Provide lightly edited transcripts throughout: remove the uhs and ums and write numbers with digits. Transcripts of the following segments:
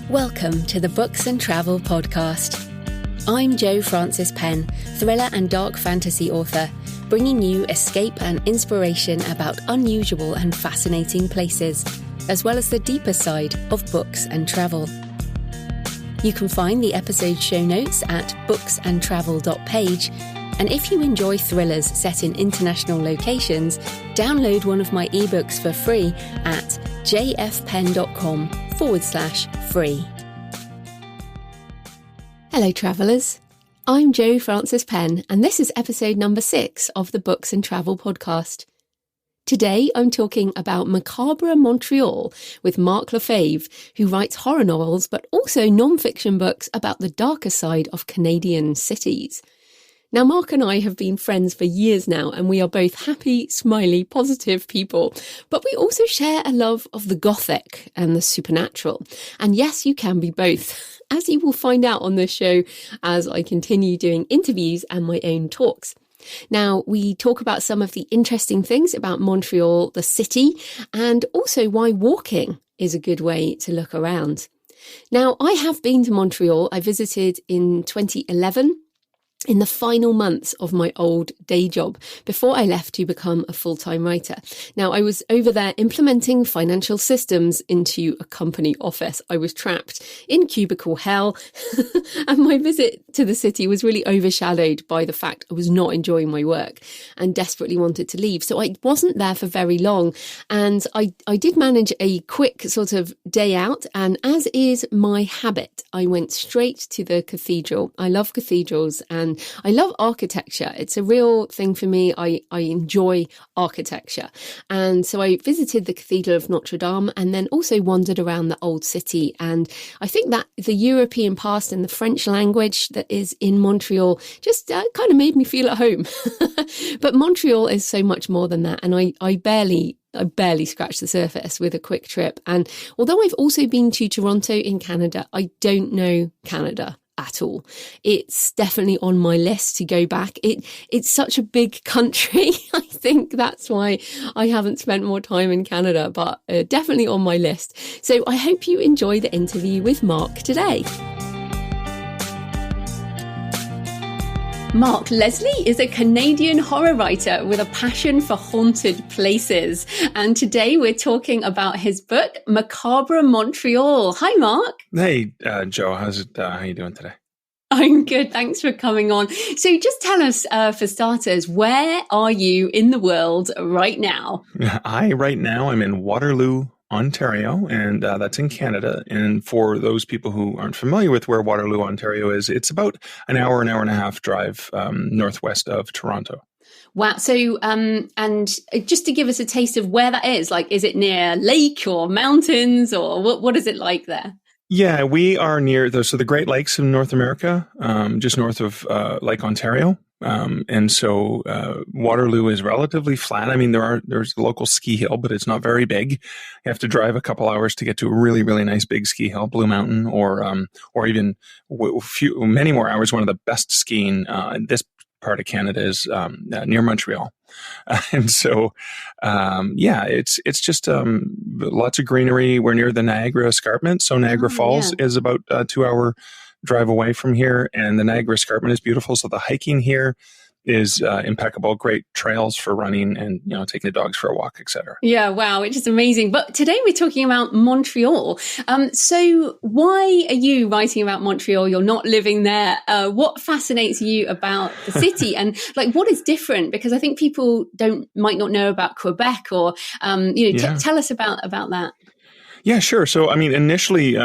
Welcome to the Books and Travel podcast. I'm Jo Frances Penn, thriller and dark fantasy author, bringing you escape and inspiration about unusual and fascinating places, as well as the deeper side of books and travel. You can find the episode show notes at booksandtravel.page, and if you enjoy thrillers set in international locations, download one of my ebooks for free at jfpen.com/free. Hello travellers, I'm Jo Frances Penn, and this is episode number 6 of the Books and Travel podcast. Today I'm talking about Macabre Montreal with Mark Lefebvre, who writes horror novels but also non-fiction books about the darker side of Canadian cities. Now, Mark and I have been friends for years now, and we are both happy, smiley, positive people. But we also share a love of the gothic and the supernatural. And yes, you can be both, as you will find out on this show as I continue doing interviews and my own talks. Now, we talk about some of the interesting things about Montreal, the city, and also why walking is a good way to look around. Now, I have been to Montreal. I visited in 2011. In the final months of my old day job before I left to become a full-time writer. Now, I was over there implementing financial systems into a company office. I was trapped in cubicle hell and my visit to the city was really overshadowed by the fact I was not enjoying my work and desperately wanted to leave. So I wasn't there for very long, and I did manage a quick sort of day out, and as is my habit, I went straight to the cathedral. I love cathedrals and I love architecture. It's a real thing for me. I enjoy architecture. And so I visited the Cathedral of Notre Dame and then also wandered around the old city. And I think that the European past and the French language that is in Montreal just kind of made me feel at home. But Montreal is so much more than that. And I barely scratched the surface with a quick trip. And although I've also been to Toronto in Canada, I don't know Canada at all. It's definitely on my list to go back. It's such a big country. I think that's why I haven't spent more time in Canada, but definitely on my list. So I hope you enjoy the interview with Mark today. Mark Leslie is a Canadian horror writer with a passion for haunted places. And today we're talking about his book, Macabre Montreal. Hi, Mark. Hey, Jo. How are you doing today? I'm good. Thanks for coming on. So just tell us, for starters, where are you in the world right now? Right now, I'm in Waterloo, Ontario, and that's in Canada. And for those people who aren't familiar with where Waterloo, Ontario is, it's about an hour and a half drive northwest of Toronto. Wow. So, and just to give us a taste of where that is, like, is it near lake or mountains, or what is it like there? Yeah, we are near the Great Lakes in North America, just north of Lake Ontario. And so Waterloo is relatively flat. I mean, there's a local ski hill, but it's not very big. You have to drive a couple hours to get to a really, really nice big ski hill, Blue Mountain, or even many more hours. One of the best skiing in this part of Canada is near Montreal. And so, it's just lots of greenery. We're near the Niagara Escarpment. So Niagara Falls is about a 2-hour drive away from here, and the Niagara Escarpment is beautiful. So the hiking here is impeccable. Great trails for running and, taking the dogs for a walk, etc. Yeah, wow, which is amazing. But today we're talking about Montreal. So why are you writing about Montreal? You're not living there. What fascinates you about the city, and what is different? Because I think people might not know about Quebec, or tell us about that. Yeah, sure. So, I mean, initially,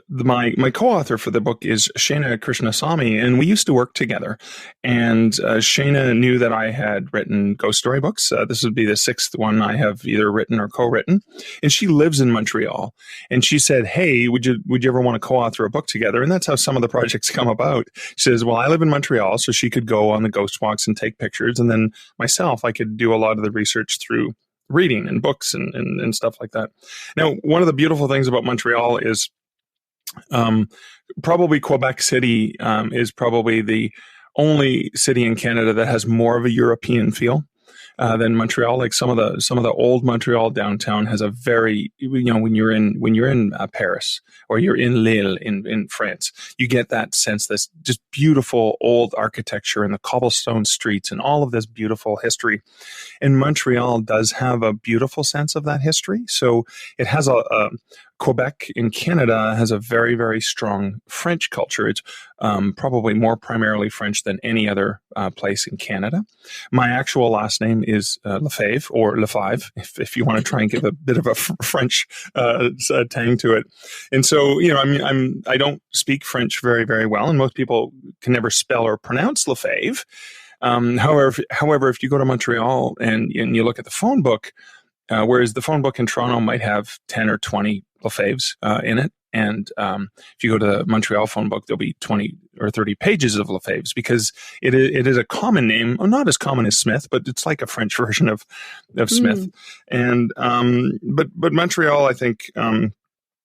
my co-author for the book is Shana Krishnasamy, and we used to work together. And Shana knew that I had written ghost story books. This would be the 6th one I have either written or co-written. And she lives in Montreal. And she said, "Hey, would you ever want to co-author a book together?" And that's how some of the projects come about. She says, "Well, I live in Montreal," so she could go on the ghost walks and take pictures. And then myself, I could do a lot of the research through reading and books and stuff like that. Now, one of the beautiful things about Montreal is probably Quebec City is probably the only city in Canada that has more of a European feel. than Montreal. Like some of the old Montreal downtown has a very, when you're in Paris or you're in Lille in France, you get that sense, this just beautiful old architecture and the cobblestone streets and all of this beautiful history. And Montreal does have a beautiful sense of that history. So it has Quebec in Canada has a very, very strong French culture. It's probably more primarily French than any other place in Canada. My actual last name is Lefebvre, or Lefebvre, if you want to try and give a bit of a French tang to it. And so, I don't speak French very, very well, and most people can never spell or pronounce Lefebvre. However, if you go to Montreal and you look at the phone book, whereas the phone book in Toronto might have 10 or 20 Lefebvres in it, and if you go to the Montreal phone book, there'll be 20 or 30 pages of Lefebvres, because it is a common name, not as common as Smith, but it's like a French version of Smith. And but Montreal, I think,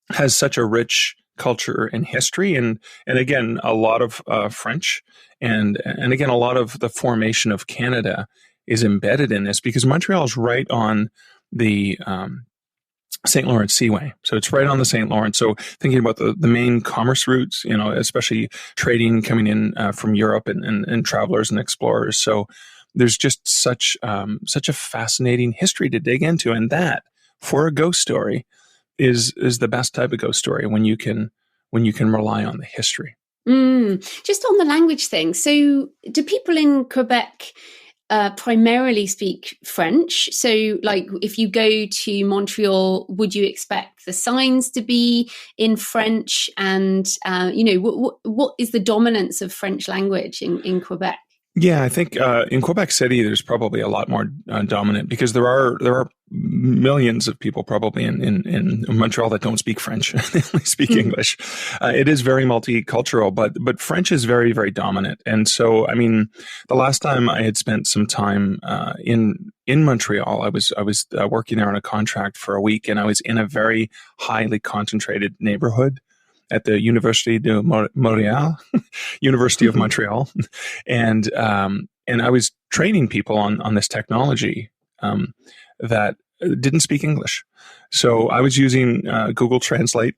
has such a rich culture and history, and again, a lot of French, and again, a lot of the formation of Canada is embedded in this, because Montreal is right on the St. Lawrence Seaway. So it's right on the St. Lawrence. So thinking about the main commerce routes, especially trading coming in from Europe and travelers and explorers. So there's just such a fascinating history to dig into. And that, for a ghost story, is the best type of ghost story, when you can rely on the history. Just on the language thing. So do people in Quebec primarily speak French? So like if you go to Montreal, would you expect the signs to be in French? And, what is the dominance of French language in Quebec? Yeah, I think in Quebec City, there's probably a lot more dominant, because there are millions of people probably in Montreal that don't speak French. They only speak English. It is very multicultural, but French is very, very dominant. And so, I mean, the last time I had spent some time in Montreal, I was working there on a contract for a week, and I was in a very highly concentrated neighborhood at the Université de Montréal, University of Montreal, and I was training people on this technology that didn't speak English. So I was using Google Translate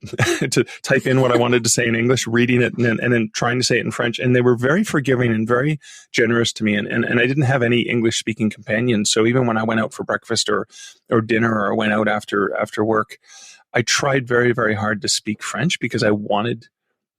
to type in what I wanted to say in English, reading it, and then trying to say it in French. And they were very forgiving and very generous to me. And I didn't have any English-speaking companions. So even when I went out for breakfast or dinner, or went out after work, I tried very, very hard to speak French, because I wanted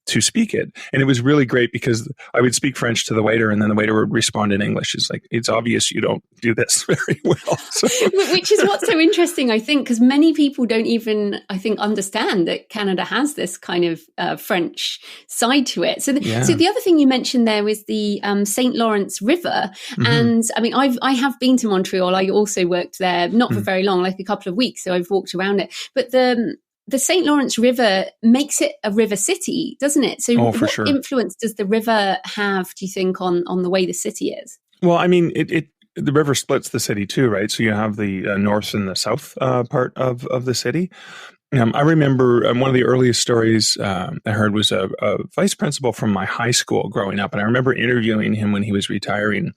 to speak it. And it was really great, because I would speak French to the waiter, and then the waiter would respond in English. It's like, it's obvious you don't do this very well. So. Which is what's so interesting, I think, because many people don't even, I think, understand that Canada has this kind of French side to it. So the other thing you mentioned there was the St. Lawrence River. And I mean, I have been to Montreal. I also worked there, not for very long, like a couple of weeks. So I've walked around it. But the St. Lawrence River makes it a river city, doesn't it? So what influence does the river have, do you think, on the way the city is? Well, I mean, the river splits the city too, right? So you have the north and the south part of the city. I remember one of the earliest stories I heard was a vice principal from my high school growing up. And I remember interviewing him when he was retiring.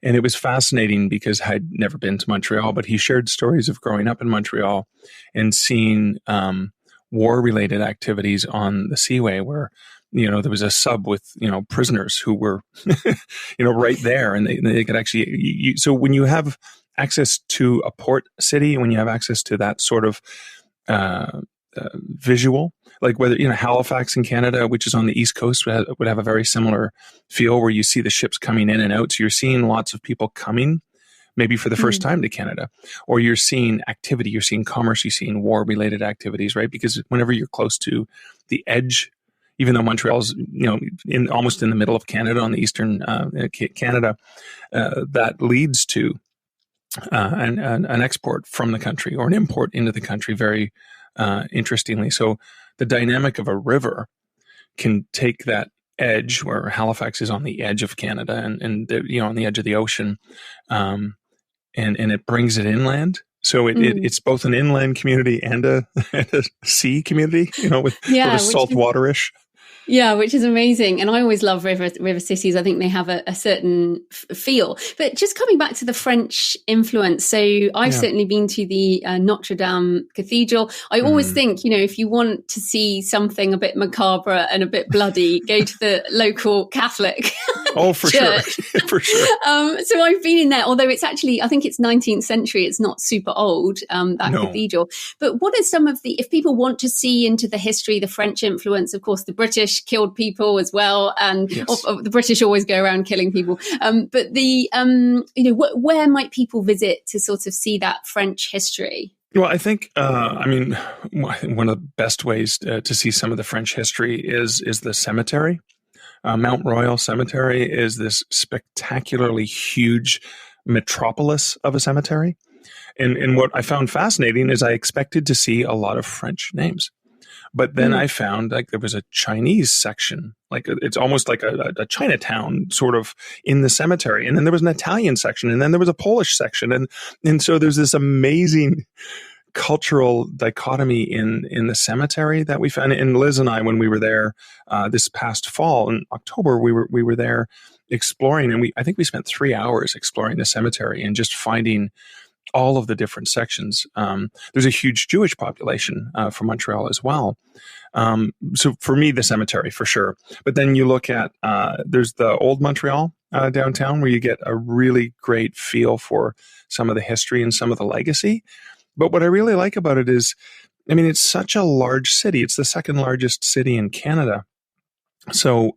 And it was fascinating, because I'd never been to Montreal, but he shared stories of growing up in Montreal and seeing war-related activities on the Seaway, where there was a sub with prisoners who were right there, and they could actually. So when you have access to a port city, when you have access to that sort of visual, like whether Halifax in Canada, which is on the East Coast, would have a very similar feel, where you see the ships coming in and out. So you're seeing lots of people coming, maybe for the first time to Canada, or you're seeing activity, you're seeing commerce, you're seeing war-related activities, right? Because whenever you're close to the edge, even though Montreal's almost in the middle of Canada, on the eastern Canada, that leads to an export from the country, or an import into the country, very interestingly. So the dynamic of a river can take that edge, where Halifax is on the edge of Canada and on the edge of the ocean, and it brings it inland. So it's both an inland community and a sea community, with sort of saltwaterish. Yeah, which is amazing. And I always love river cities. I think they have a certain feel. But just coming back to the French influence, so I've Yeah. certainly been to the Notre Dame Cathedral. I always think, if you want to see something a bit macabre and a bit bloody, go to the local Catholic Oh, for church. sure. For sure. So I've been in there, although it's actually, I think it's 19th century. It's not super old, that No. cathedral. But what are some of if people want to see into the history, the French influence, of course, the British killed people as well, and Yes. the British always go around killing people. But where might people visit to sort of see that French history? Well, I think, one of the best ways to see some of the French history is the cemetery. Mount Royal Cemetery is this spectacularly huge metropolis of a cemetery. And what I found fascinating is I expected to see a lot of French names. But then I found like there was a Chinese section, like it's almost like a Chinatown sort of in the cemetery. And then there was an Italian section, and then there was a Polish section. And so there's this amazing cultural dichotomy in the cemetery that we found. And Liz and I, when we were there this past fall in October, we were there exploring, and I think we spent 3 hours exploring the cemetery and just finding all of the different sections. There's a huge Jewish population from Montreal as well. So for me, the cemetery for sure. But then you look at, there's the old Montreal downtown, where you get a really great feel for some of the history and some of the legacy. But what I really like about it is, I mean, it's such a large city. It's the second largest city in Canada. So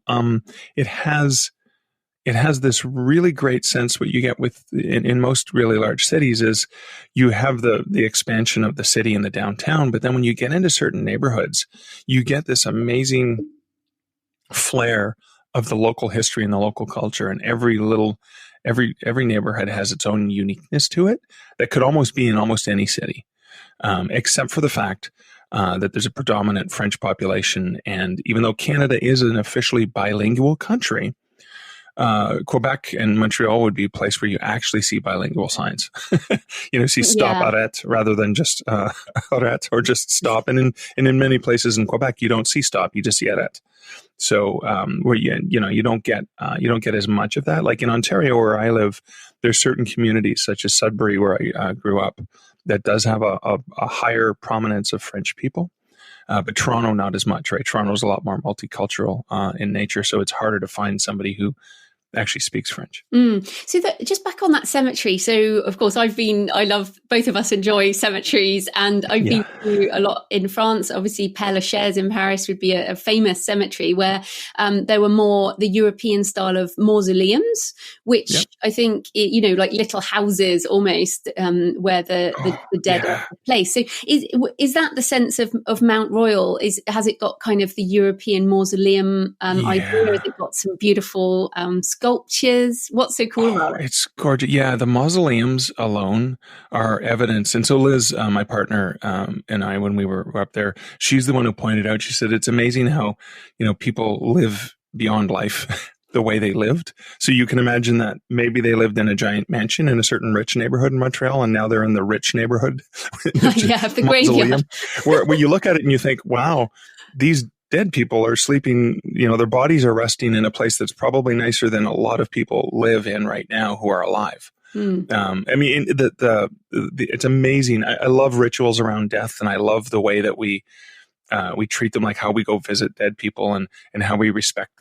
it has this really great sense. What you get in most really large cities is you have the expansion of the city and the downtown, but then when you get into certain neighborhoods, you get this amazing flair of the local history and the local culture, and every neighborhood has its own uniqueness to it that could almost be in almost any city, except for the fact that there's a predominant French population. And even though Canada is an officially bilingual country, Quebec and Montreal would be a place where you actually see bilingual signs. See stop arrête rather than just arrête or just stop. And in many places in Quebec, you don't see stop, you just see arrête. So where you don't get as much of that. Like in Ontario, where I live, there's certain communities such as Sudbury, where I grew up, that does have a higher prominence of French people. But Toronto, not as much, right? Toronto's a lot more multicultural in nature, so it's harder to find somebody who actually speaks French. So just back on that cemetery. So of course both of us enjoy cemeteries, and I've been to a lot in France. Obviously Père Lachaise in Paris would be a famous cemetery where there were more the European style of mausoleums, which I think, like little houses almost, where the dead are placed. So is that the sense of Mount Royal? Has it got kind of the European mausoleum idea? Has it got some beautiful sculptures? What's so cool about it? It's gorgeous. Yeah, the mausoleums alone are evidence. And so Liz, my partner, and I, when we were up there, she's the one who pointed out, she said, it's amazing how, people live beyond life the way they lived. So you can imagine that maybe they lived in a giant mansion in a certain rich neighborhood in Montreal, and now they're in the rich neighborhood. The graveyard. where you look at it and you think, wow, these dead people are sleeping, their bodies are resting in a place that's probably nicer than a lot of people live in right now who are alive. I mean, it's amazing. I love rituals around death, and I love the way that we treat them, like how we go visit dead people and how we respect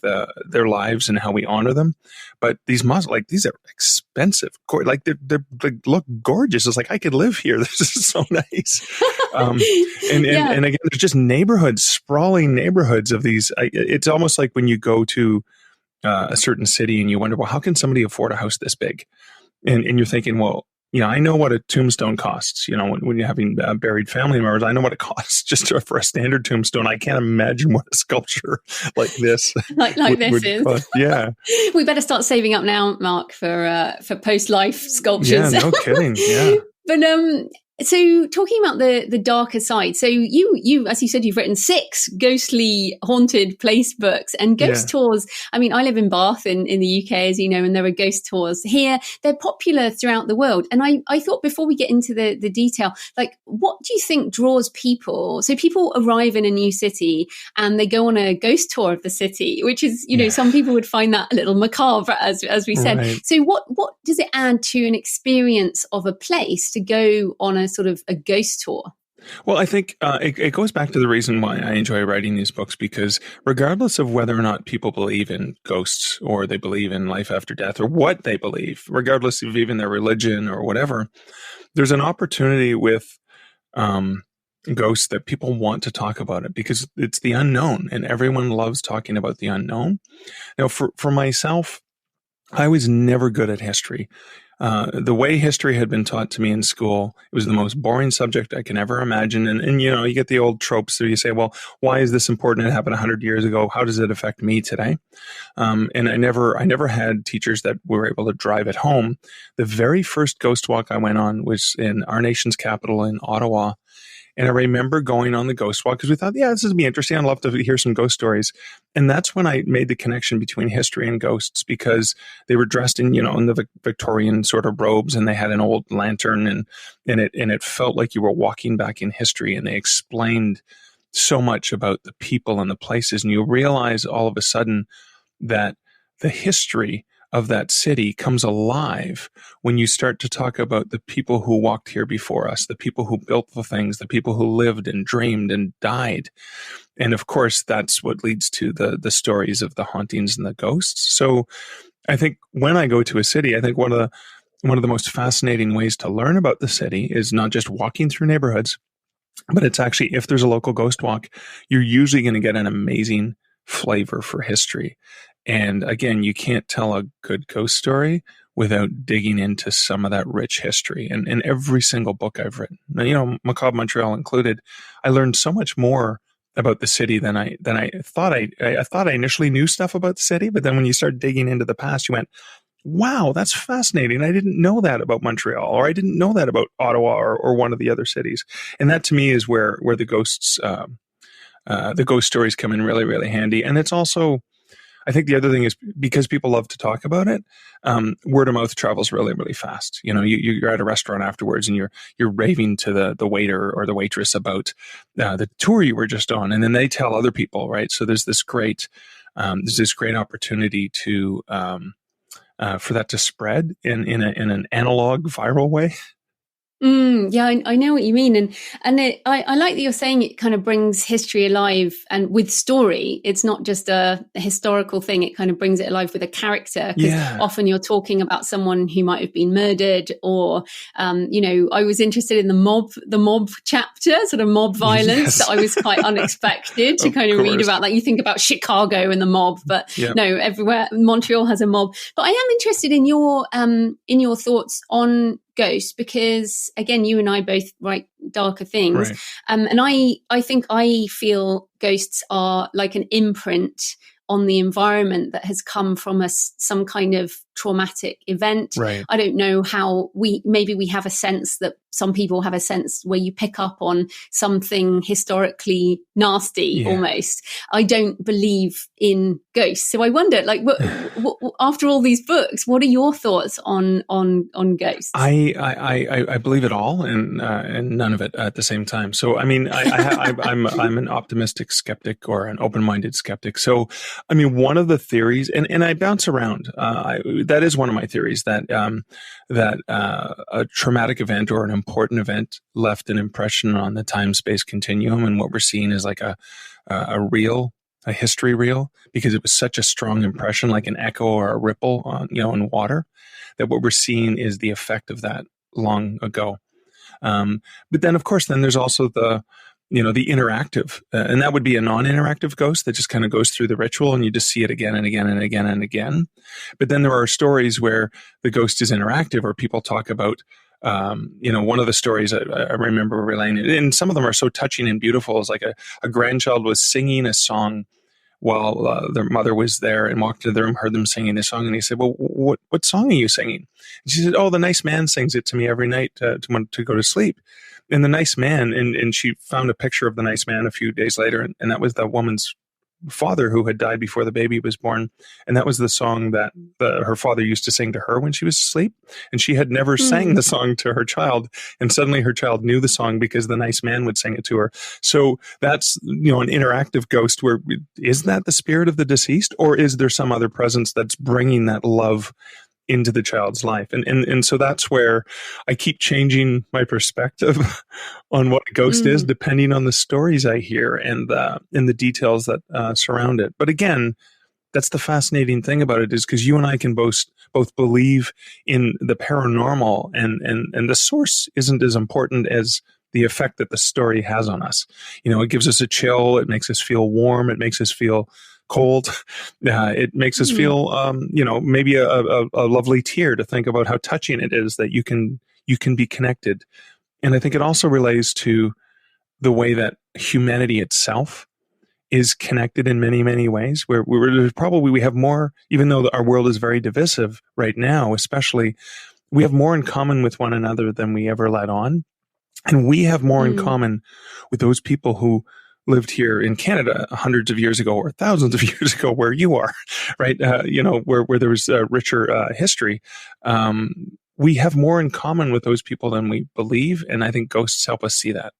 their lives and how we honor them. But these these are expensive. They look gorgeous. It's like, I could live here. This is so nice. And again, there's just neighborhoods, sprawling neighborhoods of these. It's almost like when you go to a certain city and you wonder, well, how can somebody afford a house this big? And you're thinking, well, I know what a tombstone costs. When you're having buried family members, I know what it costs just for a standard tombstone. I can't imagine what a sculpture like this is. Cost. Yeah, we better start saving up now, Mark, for post-life sculptures. Yeah, no kidding. Yeah. But So talking about the darker side, so you as you said, you've written 6 ghostly haunted place books and ghost tours. I mean, I live in Bath in the UK, as you know, and there are ghost tours here. They're popular throughout the world. And I thought before we get into the detail, like, what do you think draws people? So people arrive in a new city and they go on a ghost tour of the city, which is, you know, some people would find that a little macabre, as we said. Right. So what does it add to an experience of a place to go on a sort of a ghost tour? Well, I think it goes back to the reason why I enjoy writing these books, because regardless of whether or not people believe in ghosts or they believe in life after death or what they believe, regardless of even their religion or whatever, there's an opportunity with ghosts that people want to talk about it because it's the unknown and everyone loves talking about the unknown. Now, for myself, I was never good at history. The way history had been taught to me in school, it was the most boring subject I can ever imagine. And you know, you get the old tropes. So you say, well, why is this important? It happened 100 years ago. How does it affect me today? And I never had teachers that were able to drive it home. The very first ghost walk I went on was in our nation's capital in Ottawa. And I remember going on the ghost walk because we thought, this would be interesting. I'd love to hear some ghost stories. And that's when I made the connection between history and ghosts, because they were dressed in, in the Victorian sort of robes, and they had an old lantern, and it felt like you were walking back in history, and they explained so much about the people and the places. And you realize all of a sudden that the history of that city comes alive when you start to talk about the people who walked here before us, the people who built the things, the people who lived and dreamed and died. And of course, that's what leads to the stories of the hauntings and the ghosts. So I think when I go to a city, I think one of the most fascinating ways to learn about the city is not just walking through neighborhoods, but it's actually, if there's a local ghost walk, you're usually going to get an amazing flavor for history. And again, you can't tell a good ghost story without digging into some of that rich history. And in every single book I've written, Macabre Montreal included, I learned so much more about the city than I thought. I thought I initially knew stuff about the city, but then when you start digging into the past, you went, wow, that's fascinating. I didn't know that about Montreal, or I didn't know that about Ottawa or one of the other cities. And that to me is where the ghosts, the ghost stories come in really, really handy. And it's also, I think the other thing is, because people love to talk about it, word of mouth travels really, really fast. You're at a restaurant afterwards and you're raving to the waiter or the waitress about the tour you were just on, and then they tell other people, right? So there's this great opportunity to for that to spread in an analog, viral way. Yeah, I know what you mean. And I like that you're saying it kind of brings history alive, and with story, it's not just a historical thing. It kind of brings it alive with a character, because often you're talking about someone who might have been murdered, or, I was interested in the mob chapter, sort of mob violence that I was quite unexpected to kind of read about. Like, you think about Chicago and the mob, but no, everywhere, Montreal has a mob. But I am interested in your thoughts on ghosts, because again, you and I both write darker things, right. And I think I feel ghosts are like an imprint on the environment that has come from some kind of traumatic event. Right. I don't know how we have a sense that some people have a sense where you pick up on something historically nasty almost. I don't believe in ghosts. So I wonder, like, what, after all these books, what are your thoughts on ghosts? I believe it all and none of it at the same time. So, I mean, I'm an optimistic skeptic or an open-minded skeptic. So, I mean, one of the theories, and I bounce around, that is one of my theories, that a traumatic event or an important event left an impression on the time-space continuum, and what we're seeing is like a history reel, because it was such a strong impression, like an echo or a ripple on, in water, that what we're seeing is the effect of that long ago. But then, of course, there's also the interactive, and that would be a non-interactive ghost that just kind of goes through the ritual and you just see it again and again and again and again. But then there are stories where the ghost is interactive, or people talk about, one of the stories I remember relaying, and some of them are so touching and beautiful, is like a grandchild was singing a song while their mother was there, and walked into the room, heard them singing this song. And he said, well, what song are you singing? And she said, oh, the nice man sings it to me every night to go to sleep. And the nice man, and she found a picture of the nice man a few days later, and that was the woman's father who had died before the baby was born. And that was the song that her father used to sing to her when she was asleep. And she had never sang the song to her child. And suddenly her child knew the song because the nice man would sing it to her. So that's, an interactive ghost where, is that the spirit of the deceased, or is there some other presence that's bringing that love into the child's life? And so that's where I keep changing my perspective on what a ghost is, depending on the stories I hear and the details that surround it. But again, that's the fascinating thing about it, is because you and I can both believe in the paranormal, and the source isn't as important as the effect that the story has on us. It gives us a chill. It makes us feel warm. It makes us feel cold. It makes us feel, maybe a lovely tear to think about how touching it is that you can be connected. And I think it also relates to the way that humanity itself is connected in many, many ways, where we have more, even though our world is very divisive right now, especially, we have more in common with one another than we ever let on. And we have more in common with those people who lived here in Canada hundreds of years ago or thousands of years ago, where you are, right? Where there was a richer history. We have more in common with those people than we believe. And I think ghosts help us see that.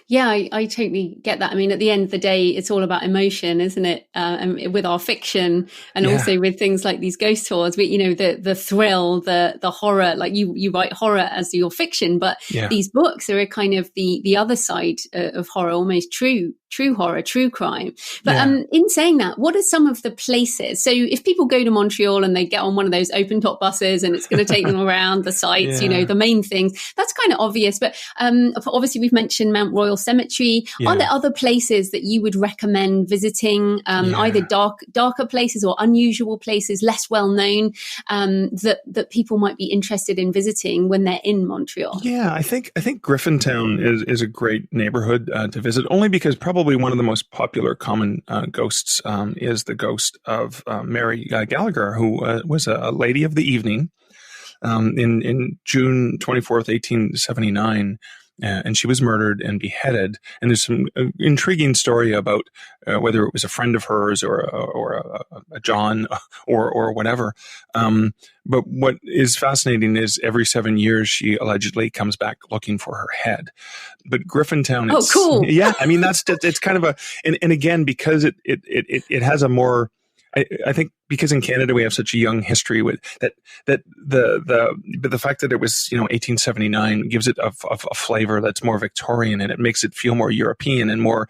Yeah, I totally get that. I mean, at the end of the day, it's all about emotion, isn't it? And with our fiction, and also with things like these ghost tours, the thrill, the horror. Like you write horror as your fiction, but these books are a kind of the other side of horror, almost true horror, true crime. But in saying that, what are some of the places? So if people go to Montreal and they get on one of those open top buses and it's going to take them around the sites, the main things, that's kind of obvious. But obviously we've mentioned Mount Royal Cemetery. Are there other places that you would recommend visiting, either darker places or unusual places, less well known, that people might be interested in visiting when they're in Montreal? Yeah, I think Griffintown is a great neighborhood to visit, only because probably one of the most popular common ghosts is the ghost of Mary Gallagher, who was a lady of the evening in June 24th, 1879. And she was murdered and beheaded. And there's some intriguing story about whether it was a friend of hers or a John or whatever. But what is fascinating is every 7 years she allegedly comes back looking for her head. But Griffintown, cool. Yeah, I mean it's kind of and again, because it has a more, I think, because in Canada we have such a young history with that but the fact that it was 1879 gives it a flavor that's more Victorian, and it makes it feel more European and more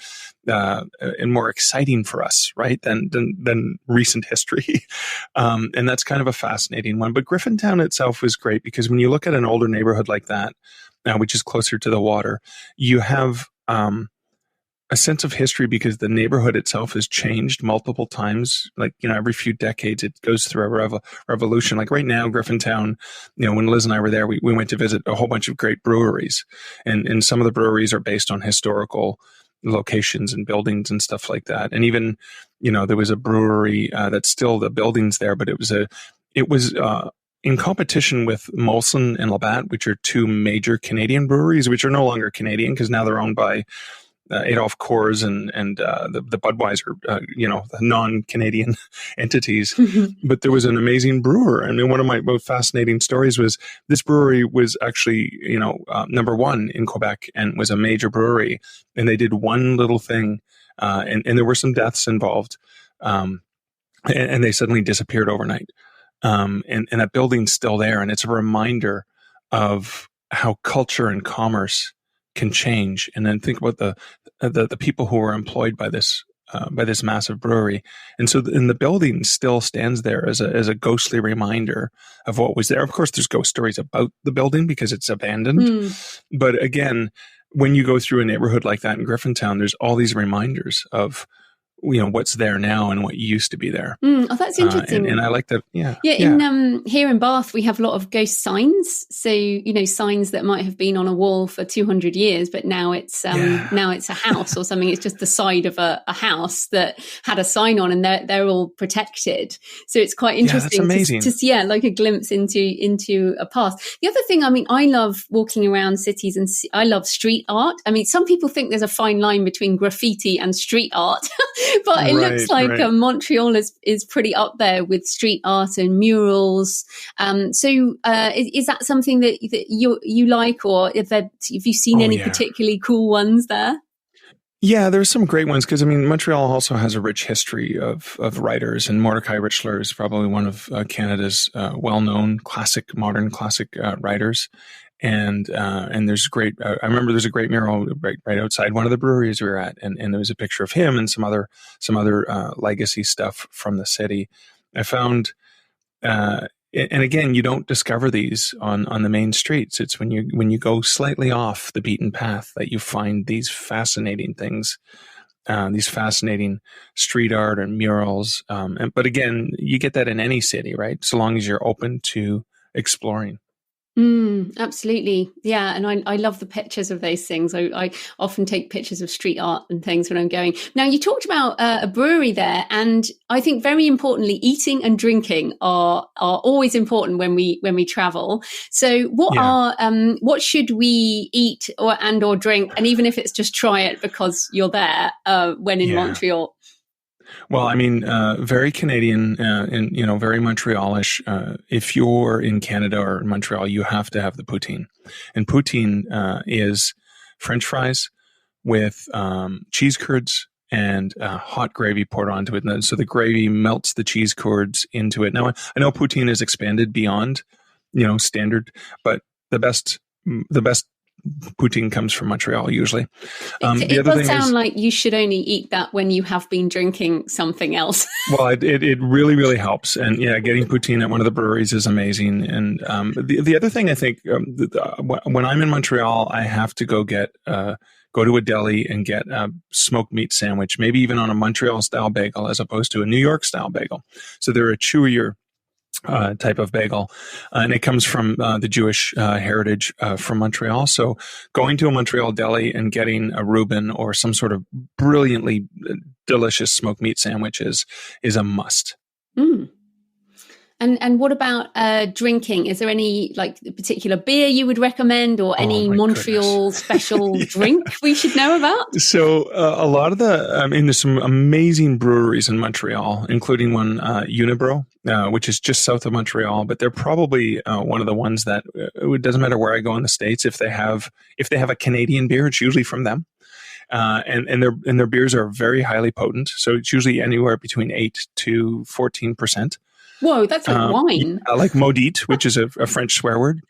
exciting for us, right, than recent history. And that's kind of a fascinating one. But Griffintown itself was great because when you look at an older neighborhood like that, which is closer to the water, you have a sense of history because the neighborhood itself has changed multiple times. Like, every few decades it goes through a revolution. Like right now, Griffintown, when Liz and I were there, we went to visit a whole bunch of great breweries, and some of the breweries are based on historical locations and buildings and stuff like that. And even, there was a brewery that's still the buildings there, but it was in competition with Molson and Labatt, which are two major Canadian breweries, which are no longer Canadian because now they're owned by Adolf Coors and the Budweiser, the non-Canadian entities. But there was an amazing brewer. I mean, one of my most fascinating stories was this brewery was actually, number one in Quebec and was a major brewery. And they did one little thing, and there were some deaths involved, and they suddenly disappeared overnight. And that building's still there, and it's a reminder of how culture and commerce can change. And then think about the people who were employed by this massive brewery. And so the building still stands there as a ghostly reminder of what was there. Of course, there's ghost stories about the building because it's abandoned. But again, when you go through a neighborhood like that in Griffintown, there's all these reminders of what's there now and what used to be there. Oh, that's interesting. And I like that. Yeah. In here in Bath, we have a lot of ghost signs. So, signs that might have been on a wall for 200 years, but now it's a house or something. It's just the side of a house that had a sign on, and they're all protected. So it's quite interesting to see, like a glimpse into a past. The other thing, I love walking around cities, and I love street art. Some people think there's a fine line between graffiti and street art. But it looks like Montreal is pretty up there with street art and murals. So is that something that you like, or have you seen any particularly cool ones there? Yeah, there's some great ones because Montreal also has a rich history of writers, and Mordecai Richler is probably one of Canada's well-known modern classic writers. And there's great. I remember there's a great mural right outside one of the breweries we were at, and there was a picture of him and some other legacy stuff from the city. I found, and again, you don't discover these on the main streets. It's when you go slightly off the beaten path that you find these fascinating things, these fascinating street art and murals. But again, you get that in any city, right? So long as you're open to exploring. Absolutely. Yeah. And I love the pictures of those things. I often take pictures of street art and things when I'm going. Now, you talked about a brewery there, and I think very importantly, eating and drinking are always important when we travel. So what should we eat or drink? And even if it's just try it because you're there when in Montreal. Well, very Canadian and, very Montrealish. If you're in Canada or Montreal, you have to have the poutine. And poutine is French fries with cheese curds and hot gravy poured onto it. And so the gravy melts the cheese curds into it. Now, I know poutine is expanded beyond, standard, but the best poutine comes from Montreal usually. It does sound like you should only eat that when you have been drinking something else. Well, it really, really helps. And getting poutine at one of the breweries is amazing. And the other thing I think, when I'm in Montreal, I have to go to a deli and get a smoked meat sandwich, maybe even on a Montreal style bagel as opposed to a New York style bagel. So they're a chewier type of bagel, and it comes from the Jewish heritage from Montreal. So going to a Montreal deli and getting a Reuben or some sort of brilliantly delicious smoked meat sandwich is a must. And what about drinking? Is there any particular beer you would recommend, or any Montreal special drink we should know about? So a lot of there's some amazing breweries in Montreal, including one Unibroue, which is just south of Montreal. But they're probably one of the ones that it doesn't matter where I go in the States, if they have a Canadian beer, it's usually from them. And their beers are very highly potent. So it's usually anywhere between 8 to 14%. Whoa, that's like wine. Like maudit, which is a French swear word,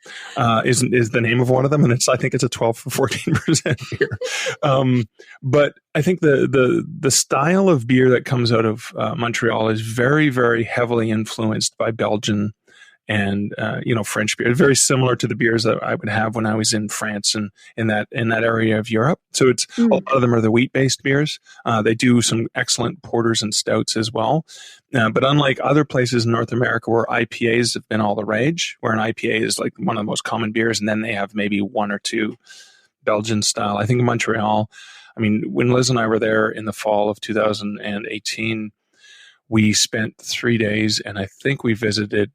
is the name of one of them, and I think it's a 12 or 14% beer. But I think the style of beer that comes out of Montreal is very, very heavily influenced by Belgian and French beer. It's very similar to the beers that I would have when I was in France and in that area of Europe. So it's a lot of them are the wheat-based beers. They do some excellent porters and stouts as well. But unlike other places in North America where IPAs have been all the rage, where an IPA is like one of the most common beers, and then they have maybe one or two Belgian style. I think in Montreal, when Liz and I were there in the fall of 2018, we spent 3 days, and I think we visited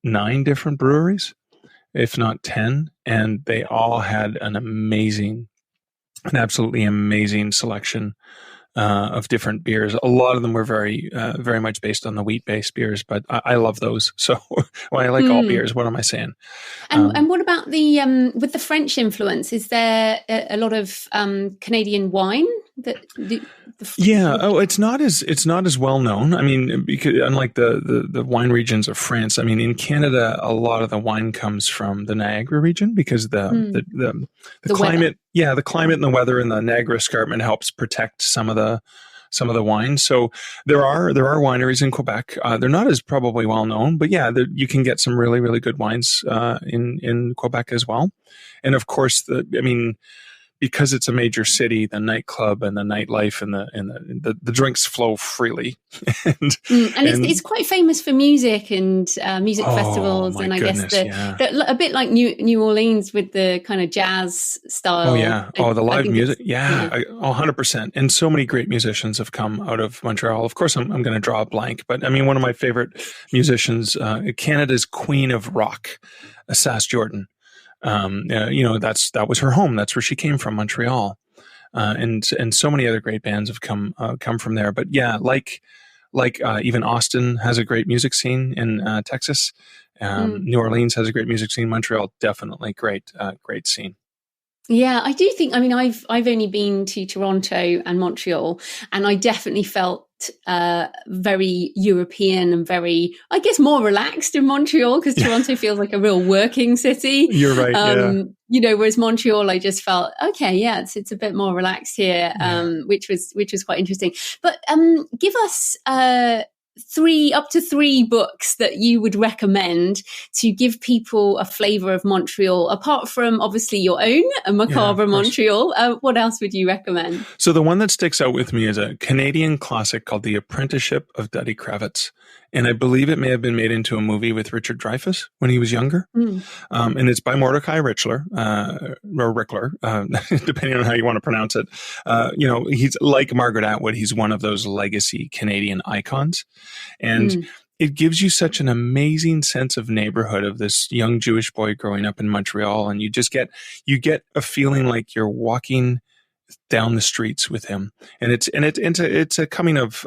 9 different breweries, if not 10, and they all had an absolutely amazing selection of different beers. A lot of them were very, very much based on the wheat-based beers, but I love those. So I like all beers. What am I saying? And what about with the French influence? Is there a lot of Canadian wine it's not as well known. Because unlike the wine regions of France, in Canada, a lot of the wine comes from the Niagara region because the climate, the climate and the weather and the Niagara Escarpment helps protect some of the wine. So there are wineries in Quebec. They're not as probably well known, but you can get some really, really good wines in Quebec as well. And of course, because it's a major city, the nightclub and the nightlife and the drinks flow freely. and it's quite famous for music and music festivals, my and I goodness, guess a bit like New Orleans with the kind of jazz style. Oh yeah, the live music, 100%. And so many great musicians have come out of Montreal. Of course, I'm going to draw a blank, but I mean, one of my favorite musicians, Canada's Queen of Rock, Sass Jordan. That was her home. That's where she came from, Montreal. And so many other great bands have come from there. But yeah, like even Austin has a great music scene in Texas. New Orleans has a great music scene. Montreal, definitely great scene. Yeah, I do think, I mean, I've only been to Toronto and Montreal, and I definitely felt very European and very, I guess, more relaxed in Montreal, because Toronto feels like a real working city. You're right. Whereas Montreal, I just felt, okay, yeah, it's a bit more relaxed here, which was quite interesting. But give us up to three books that you would recommend to give people a flavor of Montreal, apart from obviously your own, Macabre Montreal. What else would you recommend? So the one that sticks out with me is a Canadian classic called The Apprenticeship of Duddy Kravitz. And I believe it may have been made into a movie with Richard Dreyfuss when he was younger. And it's by Mordecai Richler, or Rickler, depending on how you want to pronounce it. He's like Margaret Atwood. He's one of those legacy Canadian icons. And it gives you such an amazing sense of neighborhood of this young Jewish boy growing up in Montreal. And you get a feeling like you're walking down the streets with him, and it's a coming of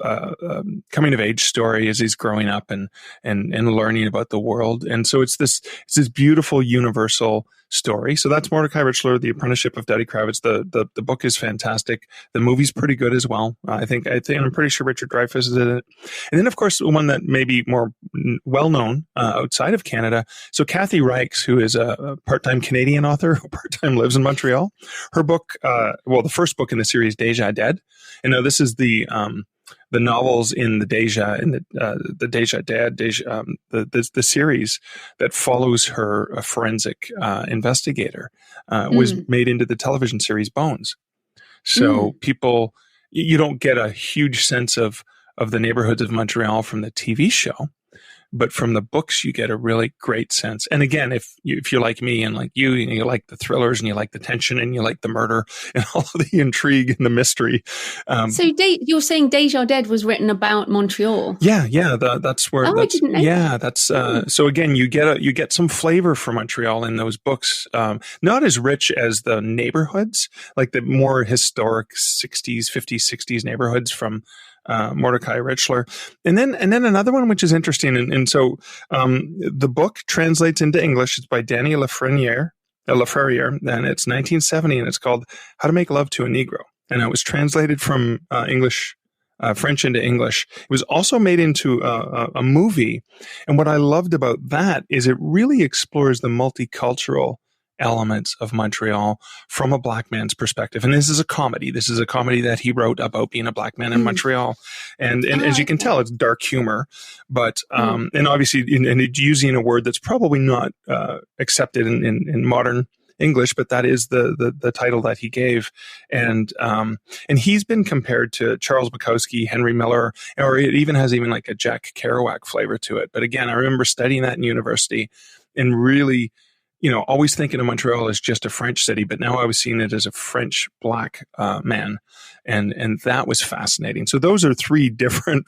age story as he's growing up and learning about the world. And so it's this beautiful universal story. So that's Mordecai Richler, The Apprenticeship of Duddy Kravitz. The book is fantastic. The movie's pretty good as well. I'm pretty sure Richard Dreyfuss is in it. And then, of course, one that may be more well known outside of Canada. So Kathy Reichs, who is a part-time Canadian author who part-time lives in Montreal, her book, the first book in the series, Deja Dead. And now this is the novels in the Deja, in the Deja Dead, the series that follows her, a forensic investigator, was made into the television series Bones. So people, you don't get a huge sense of the neighborhoods of Montreal from the TV show, but from the books, you get a really great sense. And again, if you're like me and like you like the thrillers and you like the tension and you like the murder and all of the intrigue and the mystery. So you're saying Deja Dead was written about Montreal? Yeah. That's where. I didn't know. Yeah, that's. So again, you get some flavor for Montreal in those books. Not as rich as the neighborhoods, like the more historic 60s, 50s, 60s neighborhoods from Mordecai Richler. And then another one, which is interesting. And so the book translates into English. It's by Danny Laferriere, and it's 1970, and it's called How to Make Love to a Negro. And it was translated from French into English. It was also made into a movie. And what I loved about that is it really explores the multicultural elements of Montreal from a black man's perspective. And this is a comedy. This is a comedy that he wrote about being a black man in Montreal. And as you can tell, it's dark humor, but, and obviously, and it's using a word that's probably not accepted in modern English, but that is the title that he gave. And he's been compared to Charles Bukowski, Henry Miller, or it even has like a Jack Kerouac flavor to it. But again, I remember studying that in university and really, always thinking of Montreal as just a French city, but now I was seeing it as a French black man. And that was fascinating. So those are three different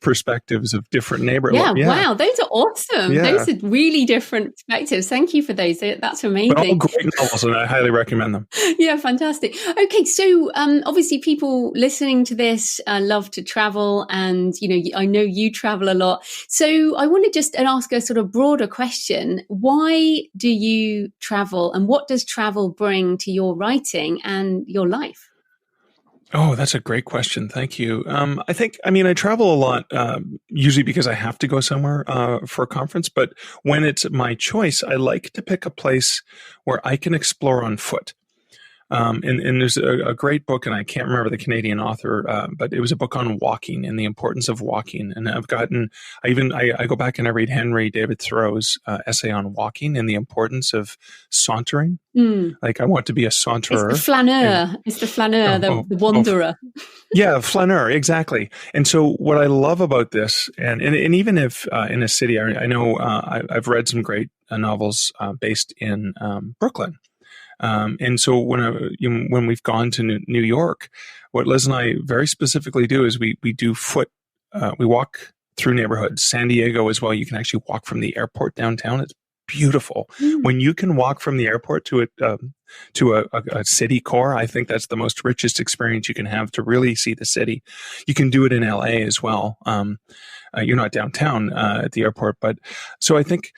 perspectives of different neighborhoods. Yeah, wow, those are awesome. Yeah. Those are really different perspectives. Thank you for those. That's amazing. But all great novels, and I highly recommend them. Yeah, fantastic. Okay, so obviously people listening to this love to travel, and I know you travel a lot. So I want to just ask a sort of broader question. Why do you travel, and what does travel bring to your writing and your life? Oh, that's a great question. Thank you. I travel a lot, usually because I have to go somewhere for a conference. But when it's my choice, I like to pick a place where I can explore on foot. And there's a great book, and I can't remember the Canadian author, but it was a book on walking and the importance of walking. And I go back and I read Henry David Thoreau's essay on walking and the importance of sauntering. Like, I want to be a saunterer. It's the flaneur, the wanderer. Yeah, flaneur, exactly. And so what I love about this, and even if in a city, I know I've read some great novels based in Brooklyn. And so when we've gone to New York, what Liz and I very specifically do is we walk through neighborhoods. San Diego as well. You can actually walk from the airport downtown. It's beautiful. When you can walk from the airport to a city core, I think that's the most richest experience you can have to really see the city. You can do it in LA as well. You're not downtown at the airport, but so I think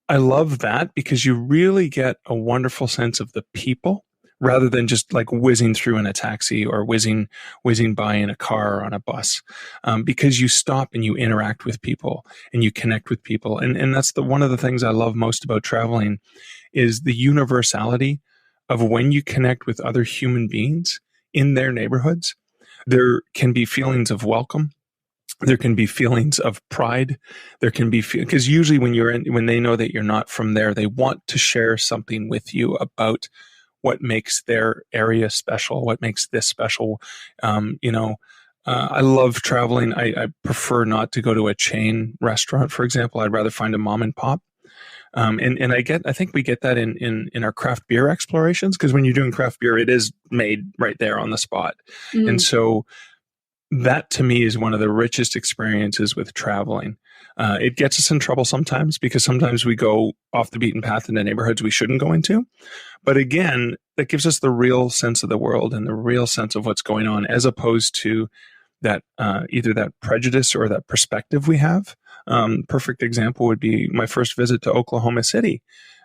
I love that because you really get a wonderful sense of the people rather than just like whizzing through in a taxi or whizzing by in a car or on a bus, because you stop and you interact with people and you connect with people. And that's one of the things I love most about traveling is the universality of when you connect with other human beings in their neighborhoods. There can be feelings of welcome. There can be feelings of pride. There can be, because usually when they know that you're not from there, they want to share something with you about what makes their area special, what makes this special. I love traveling. I prefer not to go to a chain restaurant, for example. I'd rather find a mom and pop. I think we get that in our craft beer explorations, because when you're doing craft beer, it is made right there on the spot. And so that to me is one of the richest experiences with traveling. It gets us in trouble sometimes because sometimes we go off the beaten path into neighborhoods we shouldn't go into. But again, that gives us the real sense of the world and the real sense of what's going on, as opposed to that either that prejudice or that perspective we have. Perfect example would be my first visit to Oklahoma City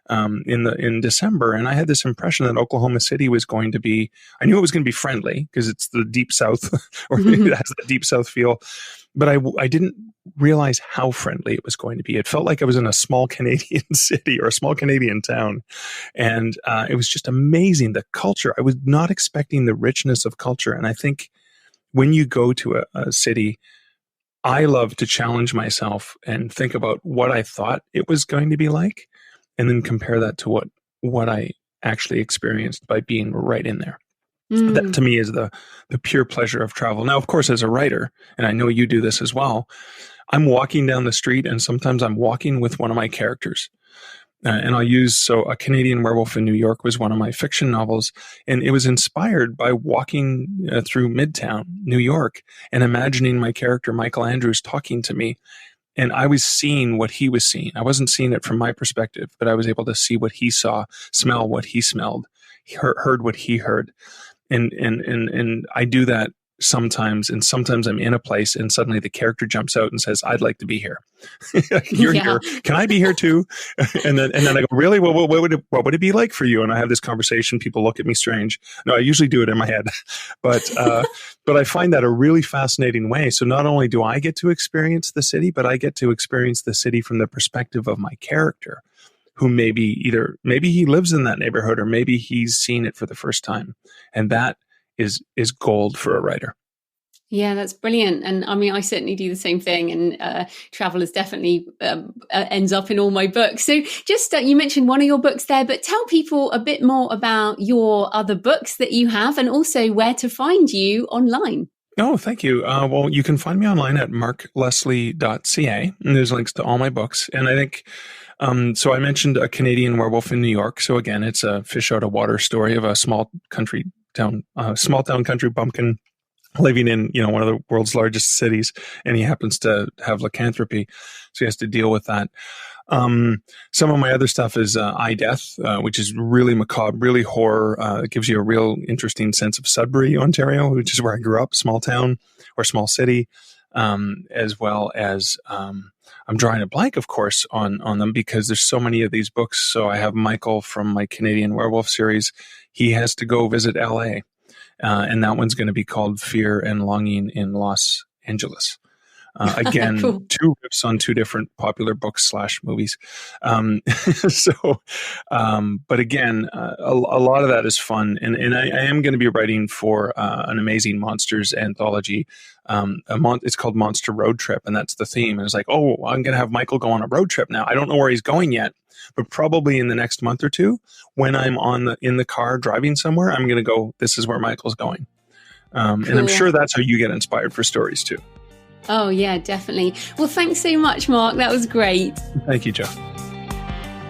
in December, and I had this impression that Oklahoma City was going to be. I knew it was going to be friendly because it's the deep South, or it has the deep South feel. But I didn't realize how friendly it was going to be. It felt like I was in a small Canadian city or a small Canadian town, and it was just amazing. The culture, I was not expecting the richness of culture, and I think when you go to a city, I love to challenge myself and think about what I thought it was going to be like, and then compare that to what I actually experienced by being right in there. That to me is the pure pleasure of travel. Now, of course, as a writer, and I know you do this as well, I'm walking down the street and sometimes I'm walking with one of my characters. And I'll use, A Canadian Werewolf in New York was one of my fiction novels, and it was inspired by walking through Midtown, New York, and imagining my character, Michael Andrews, talking to me. And I was seeing what he was seeing. I wasn't seeing it from my perspective, but I was able to see what he saw, smell what he smelled, heard what he heard. And I do that sometimes, and sometimes I'm in a place and suddenly the character jumps out and says, "I'd like to be here." You're here. Can I be here too? And then I go, "Really? Well, what would it be like for you?" And I have this conversation. People look at me strange. No, I usually do it in my head, but I find that a really fascinating way. So not only do I get to experience the city, but I get to experience the city from the perspective of my character, who maybe he lives in that neighborhood, or maybe he's seen it for the first time. And that is gold for a writer. Yeah, that's brilliant. And I mean, I certainly do the same thing, and travel is definitely ends up in all my books. So just, you mentioned one of your books there, but tell people a bit more about your other books that you have, and also where to find you online. Oh, thank you. Well, you can find me online at markleslie.ca, and there's links to all my books. And I think, so I mentioned A Canadian Werewolf in New York. So again, it's a fish out of water story of a small town country bumpkin living in, one of the world's largest cities, and he happens to have lycanthropy, so he has to deal with that. Some of my other stuff is I, Death, which is really macabre, really horror. It gives you a real interesting sense of Sudbury, Ontario, which is where I grew up, small town or small city, as well as I'm drawing a blank, of course, on them because there's so many of these books. So I have Michael from my Canadian Werewolf series. He has to go visit LA, and that one's going to be called Fear and Longing in Los Angeles. Again, Cool. 2 riffs on 2 different popular books / movies. But again, a lot of that is fun. And I am going to be writing for an amazing monsters anthology. It's called Monster Road Trip, and that's the theme. And it's like, oh, I'm going to have Michael go on a road trip now. I don't know where he's going yet, but probably in the next month or 2, when I'm in the car driving somewhere, I'm going to go, this is where Michael's going. Cool. And I'm sure that's how you get inspired for stories too. Oh, yeah, definitely. Well, thanks so much, Mark. That was great. Thank you, Jo.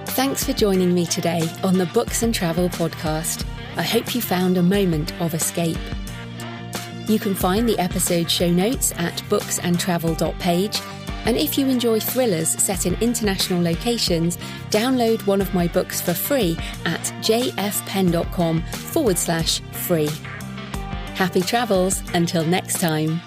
Thanks for joining me today on the Books and Travel podcast. I hope you found a moment of escape. You can find the episode show notes at booksandtravel.page. And if you enjoy thrillers set in international locations, download one of my books for free at jfpen.com/free. Happy travels until next time.